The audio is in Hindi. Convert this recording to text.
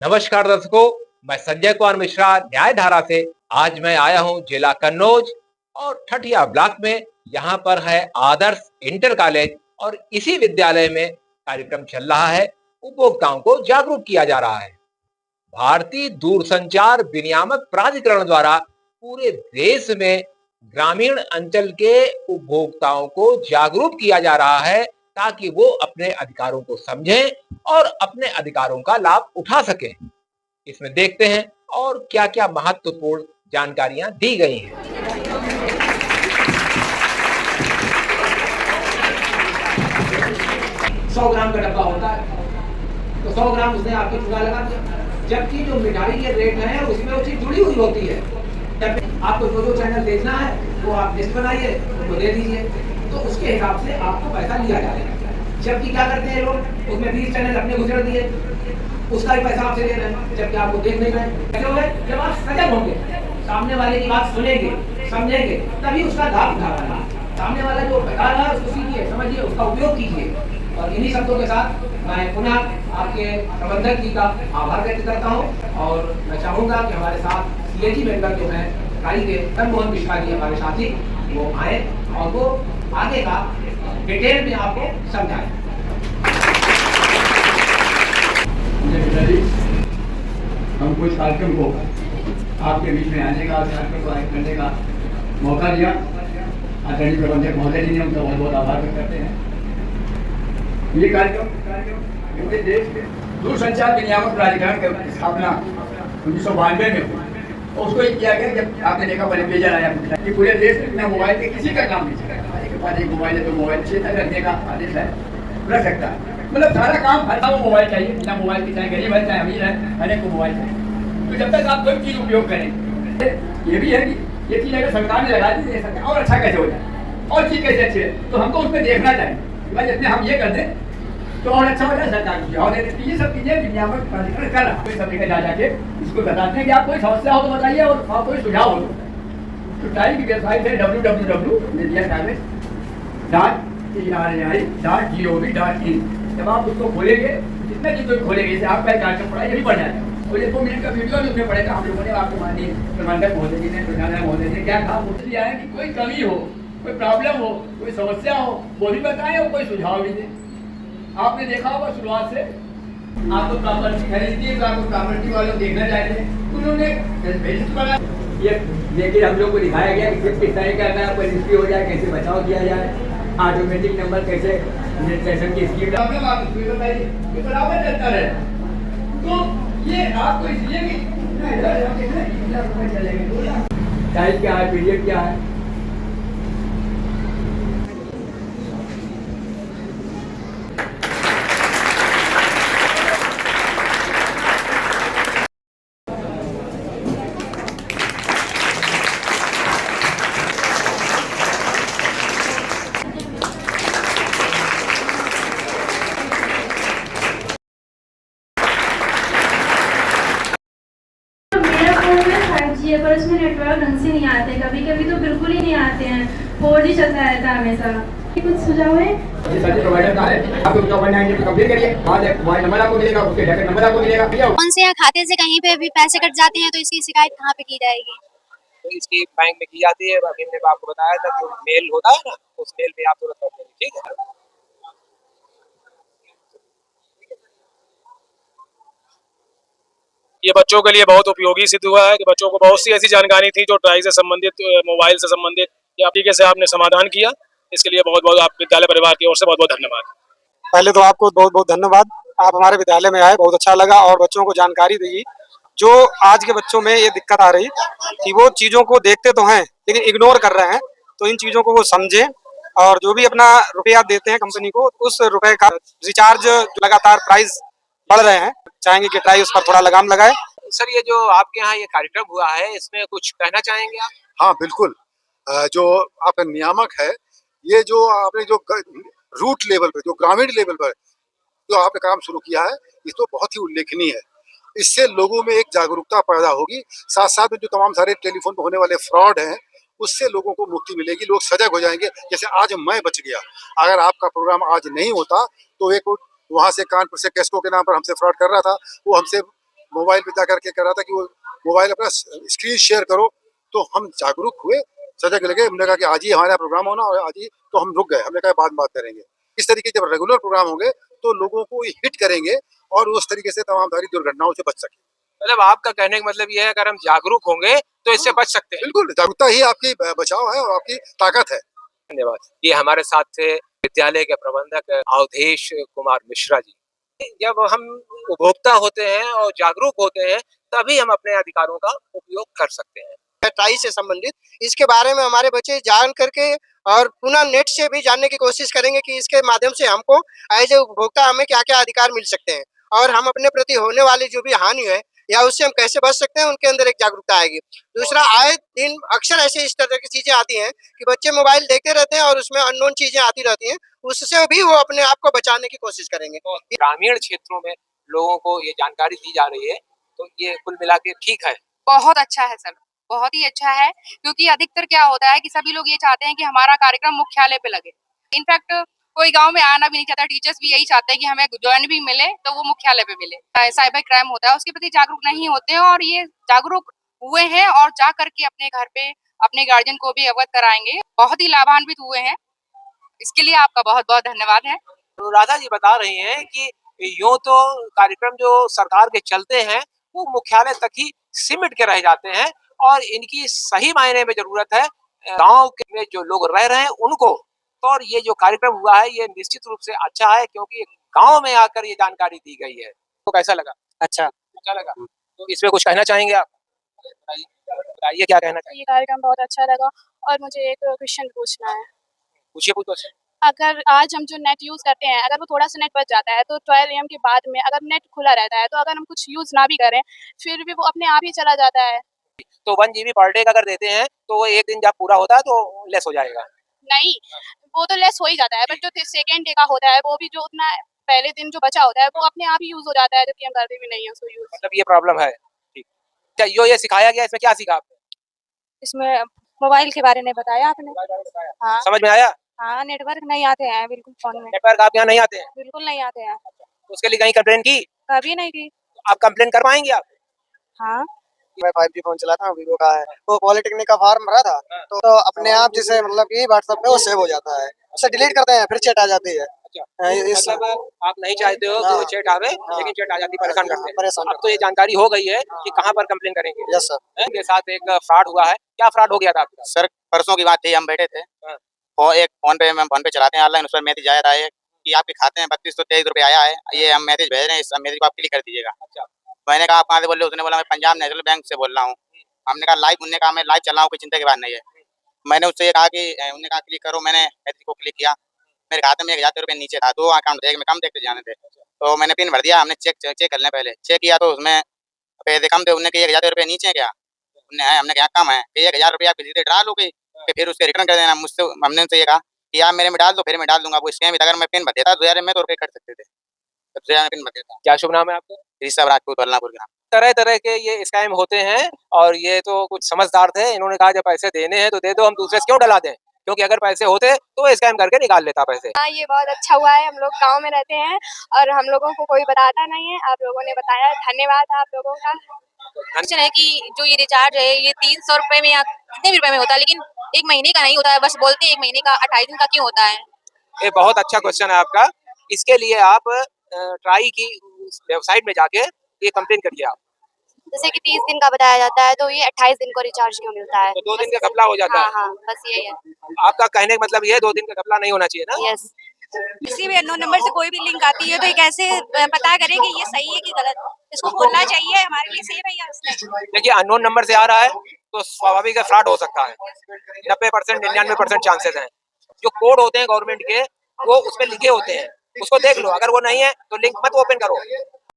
नमस्कार दर्शकों, मैं संजय कुमार मिश्रा न्याय धारा से। आज मैं आया हूं जिला कन्नौज और ठठिया ब्लॉक में। यहाँ पर है आदर्श इंटर कॉलेज और इसी विद्यालय में कार्यक्रम चल रहा है। उपभोक्ताओं को जागरूक किया जा रहा है। भारतीय दूरसंचार विनियामक प्राधिकरण द्वारा पूरे देश में ग्रामीण अंचल के उपभोक्ताओं को जागरूक किया जा रहा है ताकि वो अपने अधिकारों को समझें और अपने अधिकारों का लाभ उठा सकें। इसमें देखते हैं और क्या-क्या महत्वपूर्ण जानकारियां दी गई हैं। 100 ग्राम का डब्बा होता है तो 100 ग्राम उसने आपको चूल्हा लगा दिया, जबकि जो मिठाई के रेट है उसमें वो चीज जुड़ी हुई होती है। तब आपको जो चैनल देखना है वो आप लिस्ट बनाइए, उनको दे दीजिए, तो उसके हिसाब से आपको पैसा लिया जाएगा। जबकि क्या करते हैं लोग, उसमें 20 चैनल अपने गुजर दिए, उसका ही पैसा आपसे ले रहे हैं, जबकि आपको देख नहीं रहे। जब आप सजग होंगे, सामने वाले की बात सुनेंगे, समझेंगे, तभी उसका लाभ उठा रहा है। सामने वाला जो बता रहा है उसको सीखिए, समझिए, उसका उपयोग कीजिए। और इन्हीं शब्दों के साथ मैं पुनः आपके प्रबंधक जी का आभार व्यक्त करता हूं और मैं चाहूंगा कि हमारे साथ सीएजी मेंबर जो है कार्य के मनमोहन मिश्रा जी हमारे साथी वो आए और वो आगे का डिटेल में आपको समझाएं। हम कुछ कार्यक्रम को आपके बीच में आने का, कार्यक्रम को आयोजित करने का मौका दिया। आदरणीय प्रबंधक महोदय जी ने उनका बहुत बहुत आभार व्यक्त करते हैं। ये कार्यक्रम पूरे देश में दूरसंचार विनियामक प्राधिकरण की स्थापना 1992 में हुई और उसको किया गया जब आपने देखा पहले पेजर आया कि पूरे देश में बिना मोबाइल के किसी का काम नहीं चलेगा। एक के पास एक मोबाइल है तो मोबाइल क्षेत्र रखने का आदेश है, रख सकता है। मतलब सारा काम हर को मोबाइल चाहिए, बिना मोबाइल के चाहे गरीब है चाहे अमीर है, हर एक को मोबाइल चाहिए। तो जब तक आप कोई चीज़ उपयोग करें, ये भी है कि ये चीज़ अगर सरकार ने लगा दी तो और अच्छा कैसे हो जाए और चीज़ कैसे अच्छी है, तो हमको उसमें देखना चाहिए। भाई जितने हम ये कर दें तो और अच्छा हो जाए, सरकार को और ये सब चीजें विनियामक प्राधिकरण कर रहा है। सब जगह जाके इसको बताते हैं कि आप कोई समस्या हो तो बताइए और आप कोई सुझाव हो तो टाइम की वेबसाइट है www.media.gov.in। जब आप उसको खोलेंगे, जितने चीजों को खोलेंगे, जैसे आपका कार्यक्रम पढ़ा ये भी पढ़ जाएगा और ये 2 मिनट का वीडियो भी उसमें पड़ेगा। हम लोगों ने आपको माननीय प्रबंधक महोदय जी ने, प्रधान महोदय जी ने क्या कहा, पूछ लिया है कि कोई कमी हो, कोई प्रॉब्लम हो, कोई समस्या हो, वो भी बताएं और कोई सुझाव भी दें। आपने देखा होगा शुरुआत से आपको प्रॉपर्टी खरीदती है तो आपको प्रॉपर्टी वालों देखना चाहिए, उन्होंने ये लेकिन हम लोग को दिखाया गया कि किस तरह का अगर आपको रजिस्ट्री हो जाए, कैसे बचाव किया जाए, ऑटोमेटिक नंबर कैसे रजिस्ट्रेशन की स्कीम आप बताइए बराबर चलता रहे। तो ये आपको इसलिए टाइम क्या है, पीरियड क्या है, पर उसमें नेटवर्क ढंग से नहीं आते, कभी कभी तो बिल्कुल ही नहीं आते हैं, 4G चलता रहता है हमेशा। कुछ सुझाव है? ये सर्विस प्रोवाइडर का है, आप उसका 190 पे कंप्लीट करिए, आज एक मोबाइल नंबर आपको मिलेगा, उसके डाटा नंबर आपको मिलेगा। कौन से या खाते से कहीं पे भी पैसे कट जाते हैं तो इसकी शिकायत कहाँ पे की जाएगी? तो इसकी बैंक में की जाती है। अभी मैंने आपको बताया था कि मेल होता है ना, उस मेल पे आप तुरंत कर देंगे, ठीक है। ये बच्चों के लिए बहुत उपयोगी सिद्ध हुआ है कि बच्चों को बहुत सी ऐसी जानकारी थी जो ट्राई से संबंधित, मोबाइल से संबंधित, या तरीके से आपने समाधान किया। इसके लिए बहुत बहुत आप विद्यालय परिवार की ओर से बहुत बहुत धन्यवाद। पहले तो आपको बहुत बहुत धन्यवाद, आप हमारे विद्यालय में आए, बहुत अच्छा लगा और बच्चों को जानकारी दी। जो आज के बच्चों में ये दिक्कत आ रही कि वो चीज़ों को देखते तो हैं लेकिन इग्नोर कर रहे हैं, तो इन चीज़ों को वो समझें और जो भी अपना रुपया देते हैं कंपनी को, उस रुपए का रिचार्ज लगातार प्राइस बढ़ रहे हैं, चाहेंगे कि ट्राई उस पर थोड़ा लगाम लगाए। सर, ये जो आपके यहाँ ये कार्यक्रम हुआ है, इसमें कुछ कहना चाहेंगे आप? हाँ बिल्कुल, जो आपका नियामक है, ये जो आपने जो रूट लेवल पे, जो ग्रामीण लेवल पर जो आपने काम शुरू किया है, ये तो बहुत ही उल्लेखनीय है। इससे लोगों में एक जागरूकता पैदा होगी, साथ साथ में जो तमाम सारे टेलीफोन पर होने वाले फ्रॉड हैं उससे लोगों को मुक्ति मिलेगी, लोग सजग हो जाएंगे। जैसे आज मैं बच गया, अगर आपका प्रोग्राम आज नहीं होता तो एक वहाँ से कानपुर से कैस्को के नाम पर हमसे फ्रॉड कर रहा था, वो हमसे मोबाइल पे जाकर के कर रहा था कि वो मोबाइल अपना स्क्रीन शेयर करो, तो हम जागरूक हुए, सजग लगे। हमने कहा कि आज ही हमारा प्रोग्राम होना और आज ही, तो हम रुक गए। हमने कहा बाद में बात करेंगे। इस तरीके जब रेगुलर प्रोग्राम होंगे तो लोगों को हिट करेंगे और उस तरीके से तमाम सारी दुर्घटनाओं से बच सके। मतलब आपका कहने का मतलब ये है, अगर हम जागरूक होंगे तो इससे बच सकते हैं। बिल्कुल, जागरूकता ही आपकी बचाव है और आपकी ताकत है। धन्यवाद। ये हमारे साथ थे विद्यालय के प्रबंधक अवधेश कुमार मिश्रा जी। जब हम उपभोक्ता होते हैं और जागरूक होते हैं, तभी हम अपने अधिकारों का उपयोग कर सकते हैं। ट्राई से संबंधित इसके बारे में हमारे बच्चे जान करके और पुनः नेट से भी जानने की कोशिश करेंगे कि इसके माध्यम से हमको एज ए उपभोक्ता हमें क्या क्या अधिकार मिल सकते हैं और हम अपने प्रति होने वाली जो भी हानि है या उससे हम कैसे बच सकते हैं, उनके अंदर एक जागरूकता आएगी। दूसरा, आए दिन अक्सर ऐसे इस तरह की चीजें आती हैं कि बच्चे मोबाइल देखते रहते हैं और उसमें अननोन चीजें आती रहती हैं, उससे भी वो अपने आप को बचाने की कोशिश करेंगे। तो ग्रामीण क्षेत्रों में लोगों को ये जानकारी दी जा रही है, तो ये कुल मिला के ठीक है। बहुत अच्छा है सर, बहुत ही अच्छा है, क्योंकि अधिकतर क्या होता है कि सभी लोग ये चाहते हैं कि हमारा कार्यक्रम मुख्यालय पे लगे। इनफैक्ट कोई गांव में आना भी नहीं चाहता, टीचर्स भी यही चाहते हैं कि हमें ज्वाइन भी मिले तो वो मुख्यालय पे मिले। साइबर क्राइम होता है उसके प्रति जागरूक नहीं होते हैं, और ये जागरूक हुए हैं और जा करके अपने घर पे अपने गार्जियन को भी अवगत कराएंगे, बहुत ही लाभान्वित हुए हैं। इसके लिए आपका बहुत बहुत धन्यवाद है। तो राधा जी बता रही हैं कि यूं तो कार्यक्रम जो सरकार के चलते हैं वो मुख्यालय तक ही सिमट के रह जाते हैं, और इनकी सही मायने में जरूरत है गांव में जो लोग रह रहे हैं उनको। तो और ये जो कार्यक्रम हुआ है ये निश्चित रूप से अच्छा है, क्योंकि गांव में आकर ये जानकारी दी गई है। तो कैसा लगा? अच्छा लगा। तो इसमें कुछ कहना चाहेंगे आप? बताइए क्या कहना चाहिए। ये कार्यक्रम बहुत अच्छा लगा, और मुझे एक क्वेश्चन पूछना है। पूछिए पूछिए। अगर आज हम जो नेट यूज करते हैं, अगर वो थोड़ा सा नेट बच जाता है तो 12 AM के बाद में अगर नेट खुला रहता है, तो अगर हम कुछ यूज ना भी करें फिर भी वो अपने आप ही चला जाता है। तो 1 GB पर डे का अगर देते हैं तो वो एक दिन जब पूरा होता है तो लेस हो जाएगा। नहीं, वो तो लेस हो ही जाता है, बट जो सेकेंड डे का होता है वो भी जो उतना पहले दिन जो बचा होता है वो अपने आप ही यूज हो जाता है, जबकि हम करते भी नहीं है उसको यूज। मतलब ये प्रॉब्लम है। ठीक। क्या ये सिखाया गया? इसमें क्या सीखा आपने? इसमें मोबाइल के बारे में बताया आपने। हाँ समझ में आया? हाँ, नेटवर्क नहीं आते हैं बिल्कुल फोन में, नेटवर्क आप यहाँ नहीं आते हैं? बिल्कुल नहीं आते हैं। तो उसके लिए कहीं कंप्लेन की? कभी नहीं की। आप कंप्लेन कर पाएंगे आप? हाँ, मैं 5G फोन चलाता हूँ, वीवो का है। वो पॉलिटेक्निक का फॉर्म भरा था, तो अपने आप जैसे मतलब कि व्हाट्सएप पे वो सेव हो जाता है, उसे डिलीट करते हैं फिर चैट आ जाती है। मतलब आप नहीं चाहते हो कि वो चैट आवे, लेकिन चैट आ जाती है, परेशान करते हैं। अब तो ये जानकारी हो गई है कि कहाँ पर कंप्लेन करेंगे। Yes sir. के साथ एक फ्रॉड हुआ है। क्या फ्रॉड हो गया था आपका? सर परसों की बात थी, हम बैठे थे और एक फोन पे चलाते हैं ऑनलाइन, उस पर मैसेज आया था कि आपके खाते में 3223 रुपए आया है, ये हम मैसेज भेज रहे हैं, इस मैसेज को आप क्लिक कर दीजिएगा। अच्छा। मैंने कहा आप कहाँ से बोल रहे हो? उसने बोला मैं पंजाब नेशनल बैंक से बोल रहा हूँ। हमने कहा लाइव, उन्होंने कहा मैं लाइव चल रहा हूँ, कोई चिंता की बात नहीं है। मैंने उससे ये कहा कि उन्होंने कहा क्लिक करो, मैंने मैसेज को क्लिक किया, मेरे खाते में 1000 रुपये नीचे था, 2 अकाउंट थे, एक में कम देखते जाने थे, तो मैंने पिन भर दिया। हमने चेक करने पहले चेक किया तो उसमें पैसे कम थे, उन्होंने कहा 1000 रुपये नीचे है क्या? हमने कहा कम है, 1000 रुपया आप किसी से डाल लोगे फिर उसके रिटर्न कर देना। मुझसे हमने उनसे ये कहा कि आप मेरे में डाल दो, फिर मैं डाल दूंगा। वो स्कैम था, अगर मैं पिन भर देता 2000 में तो रुपये कट सकते थे, 2000 में पिन भर देता। क्या शुभ नाम है आपका? ऋषभ राजपूत, बल्लापुर ग्राम। तरह तरह के ये स्कैम होते हैं, और ये तो कुछ समझदार थे, इन्होंने कहा जब पैसे देने हैं तो दे दो, हम दूसरे से क्यों डला दें, क्योंकि अगर पैसे होते तो वो स्कैम करके निकाल लेता पैसे। हाँ, ये बहुत अच्छा हुआ है। हम लोग गांव में रहते हैं और हम लोगों को कोई बताता नहीं है, आप लोगों ने बताया, धन्यवाद आप लोगों का। क्वेश्चन है कि जो ये रिचार्ज है ये 300 रुपए में या कितने भी रुपए में होता है, लेकिन एक महीने का नहीं होता है, बस बोलते हैं एक महीने का, 28 दिन का क्यों होता है? ये बहुत अच्छा क्वेश्चन है आपका। इसके लिए आप ट्राई की वेबसाइट में जाके ये कंप्लेन करिए आप। जैसे कि 30 दिन का बताया जाता है, तो ये 28 दिन को रिचार्ज क्यों मिलता है? तो 2 दिन का घपला हो जाता है। हाँ, बस यही है। आपका कहने का मतलब ये है 2 दिन का घपला नहीं होना चाहिए ना? यस। किसी भी अननोन नंबर से कोई भी लिंक आती है तो ये कैसे पता करें कि ये सही है कि गलत? इसको खोलना चाहिए, हमारे लिए सेफ है या उसने? देखिए, अननोन नंबर से आ रहा है तो स्वाभाविक है फ्रॉड हो सकता है। 90% 99% चांसेस हैं। जो कोड होते हैं गवर्नमेंट के, वो उसमें लिखे होते हैं, उसको देख लो। अगर वो नहीं है तो लिंक मत ओपन करो।